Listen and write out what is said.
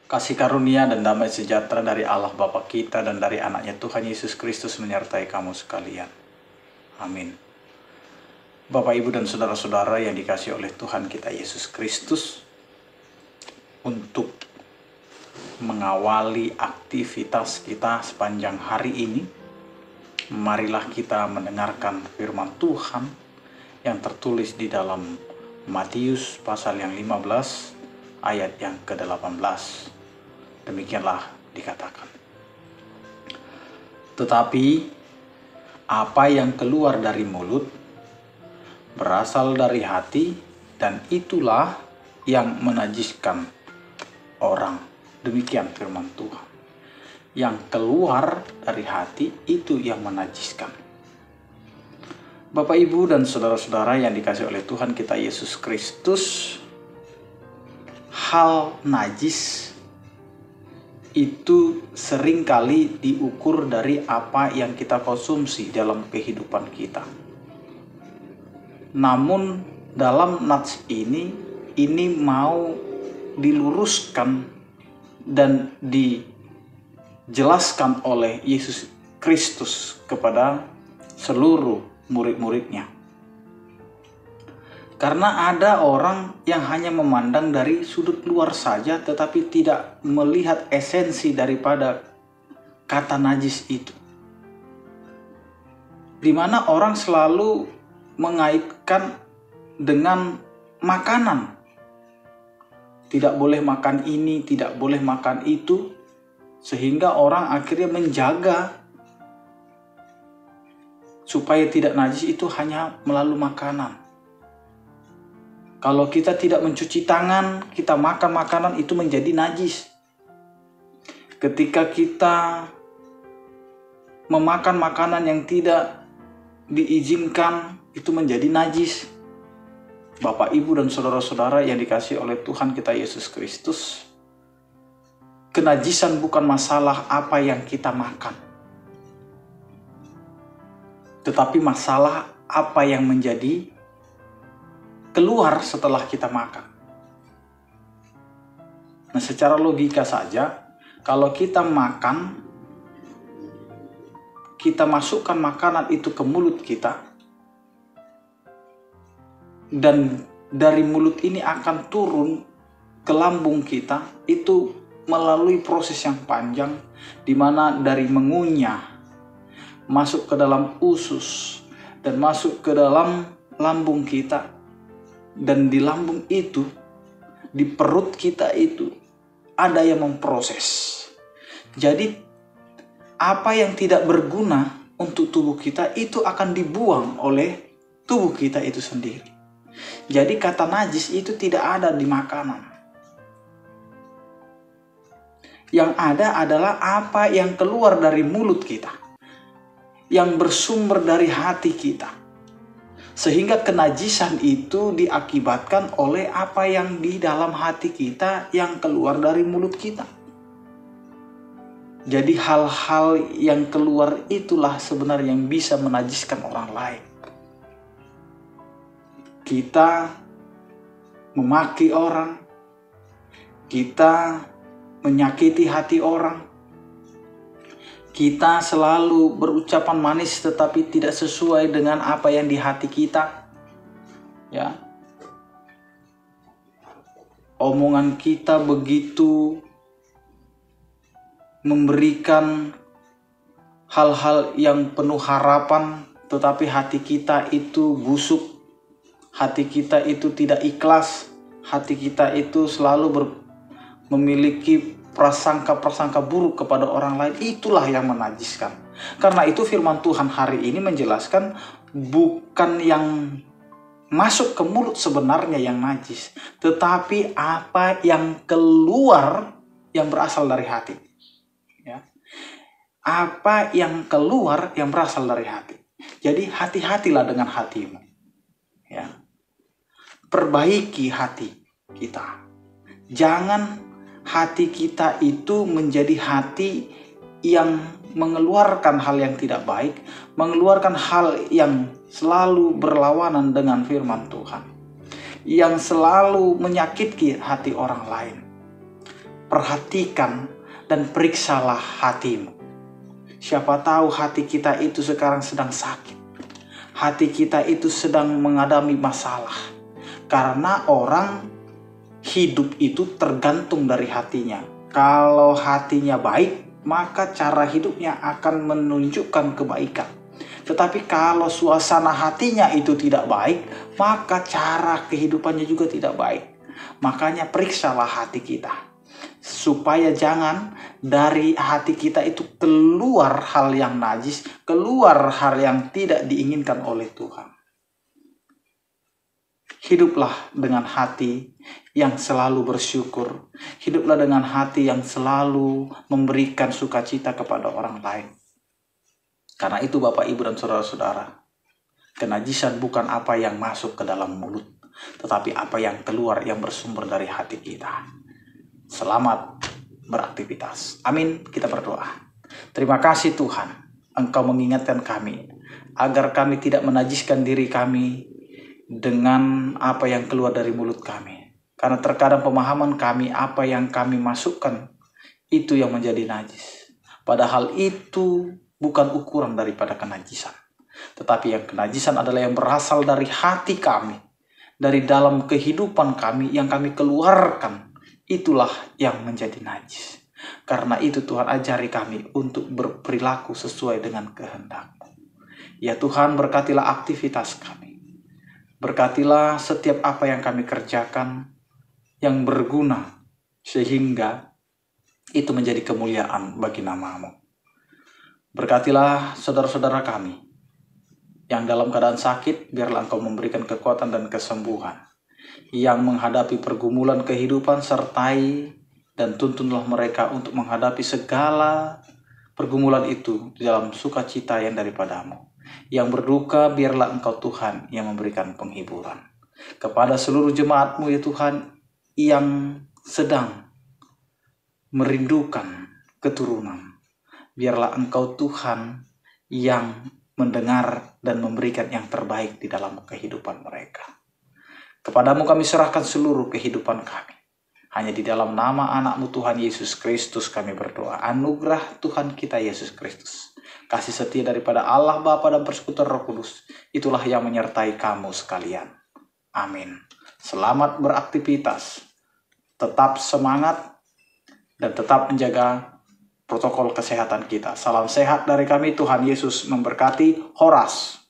Kasih karunia dan damai sejahtera dari Allah Bapa kita dan dari anaknya Tuhan Yesus Kristus menyertai kamu sekalian. Amin. Bapak, Ibu, dan saudara-saudara yang dikasihi oleh Tuhan kita Yesus Kristus, untuk mengawali aktivitas kita sepanjang hari ini, marilah kita mendengarkan firman Tuhan yang tertulis di dalam Matius pasal yang 15 ayat yang ke-18. Demikianlah dikatakan. Tetapi apa yang keluar dari mulut berasal dari hati, dan itulah yang menajiskan orang. Demikian firman Tuhan. Yang keluar dari hati itu yang menajiskan. Bapak, Ibu, dan saudara-saudara yang dikasihi oleh Tuhan kita Yesus Kristus, hal najis itu seringkali diukur dari apa yang kita konsumsi dalam kehidupan kita. Namun dalam nats ini mau diluruskan dan dijelaskan oleh Yesus Kristus kepada seluruh murid-muridnya. Karena ada orang yang hanya memandang dari sudut luar saja, tetapi tidak melihat esensi daripada kata najis itu. Di mana orang selalu mengaitkan dengan makanan. Tidak boleh makan ini, tidak boleh makan itu, sehingga orang akhirnya menjaga supaya tidak najis itu hanya melalui makanan. Kalau kita tidak mencuci tangan, kita makan makanan itu menjadi najis. Ketika kita memakan makanan yang tidak diizinkan, itu menjadi najis. Bapak, Ibu, dan saudara-saudara yang dikasihi oleh Tuhan kita Yesus Kristus, kenajisan bukan masalah apa yang kita makan, tetapi masalah apa yang menjadi keluar setelah kita makan. Nah, secara logika saja, kalau kita makan, kita masukkan makanan itu ke mulut kita, dan dari mulut ini akan turun ke lambung kita, itu melalui proses yang panjang, di mana dari mengunyah, masuk ke dalam usus, dan masuk ke dalam lambung kita. Dan di lambung itu, di perut kita itu, ada yang memproses. Jadi apa yang tidak berguna untuk tubuh kita itu akan dibuang oleh tubuh kita itu sendiri. Jadi kata najis itu tidak ada di makanan. Yang ada adalah apa yang keluar dari mulut kita, yang bersumber dari hati kita. Sehingga kenajisan itu diakibatkan oleh apa yang di dalam hati kita yang keluar dari mulut kita. Jadi hal-hal yang keluar itulah sebenarnya yang bisa menajiskan orang lain. Kita memaki orang, kita menyakiti hati orang, kita selalu berucapan manis tetapi tidak sesuai dengan apa yang di hati kita. Ya. Omongan kita begitu memberikan hal-hal yang penuh harapan, tetapi hati kita itu busuk. Hati kita itu tidak ikhlas. Hati kita itu selalu memiliki prasangka-prasangka buruk kepada orang lain. Itulah yang menajiskan. Karena itu firman Tuhan hari ini menjelaskan bukan yang masuk ke mulut sebenarnya yang najis, tetapi apa yang keluar yang berasal dari hati. Ya. Apa yang keluar yang berasal dari hati. Jadi hati-hatilah dengan hatimu. Ya. Perbaiki hati kita. Jangan hati kita itu menjadi hati yang mengeluarkan hal yang tidak baik, mengeluarkan hal yang selalu berlawanan dengan firman Tuhan, yang selalu menyakiti hati orang lain. perhatikan dan periksalah hatimu. Siapa tahu hati kita itu sekarang sedang sakit. Hati kita itu sedang menghadapi masalah. Karena orang hidup itu tergantung dari hatinya. Kalau hatinya baik, maka cara hidupnya akan menunjukkan kebaikan. Tetapi kalau suasana hatinya itu tidak baik, maka cara kehidupannya juga tidak baik. Makanya periksalah hati kita, supaya jangan dari hati kita itu keluar hal yang najis, keluar hal yang tidak diinginkan oleh Tuhan. Hiduplah dengan hati yang selalu bersyukur. Hiduplah dengan hati yang selalu memberikan sukacita kepada orang lain. Karena itu Bapak, Ibu, dan saudara-saudara, kenajisan bukan apa yang masuk ke dalam mulut, tetapi apa yang keluar yang bersumber dari hati kita. Selamat beraktivitas. Amin. Kita berdoa. Terima kasih Tuhan, Engkau mengingatkan kami agar kami tidak menajiskan diri kami dengan apa yang keluar dari mulut kami. Karena terkadang pemahaman kami, apa yang kami masukkan, itu yang menjadi najis. Padahal itu bukan ukuran daripada kenajisan. Tetapi yang kenajisan adalah yang berasal dari hati kami, dari dalam kehidupan kami yang kami keluarkan. Itulah yang menjadi najis. Karena itu Tuhan ajari kami untuk berperilaku sesuai dengan kehendak-Mu. Ya Tuhan, berkatilah aktivitas kami. Berkatilah setiap apa yang kami kerjakan yang berguna, sehingga itu menjadi kemuliaan bagi nama-Mu. Berkatilah saudara-saudara kami yang dalam keadaan sakit, biarlah Engkau memberikan kekuatan dan kesembuhan. Yang menghadapi pergumulan kehidupan, sertai dan tuntunlah mereka untuk menghadapi segala pergumulan itu di dalam sukacita yang daripada-Mu. Yang berduka, biarlah Engkau Tuhan yang memberikan penghiburan. Kepada seluruh jemaat-Mu ya Tuhan, yang sedang merindukan keturunan, biarlah Engkau Tuhan yang mendengar dan memberikan yang terbaik di dalam kehidupan mereka. Kepadamu kami serahkan seluruh kehidupan kami. Hanya di dalam nama anak-Mu Tuhan Yesus Kristus kami berdoa. Anugerah Tuhan kita Yesus Kristus, kasih setia daripada Allah Bapa dan persekutuan Roh Kudus, itulah yang menyertai kamu sekalian. Amin. Selamat beraktivitas. Tetap semangat dan tetap menjaga protokol kesehatan kita. Salam sehat dari kami, Tuhan Yesus memberkati. Horas.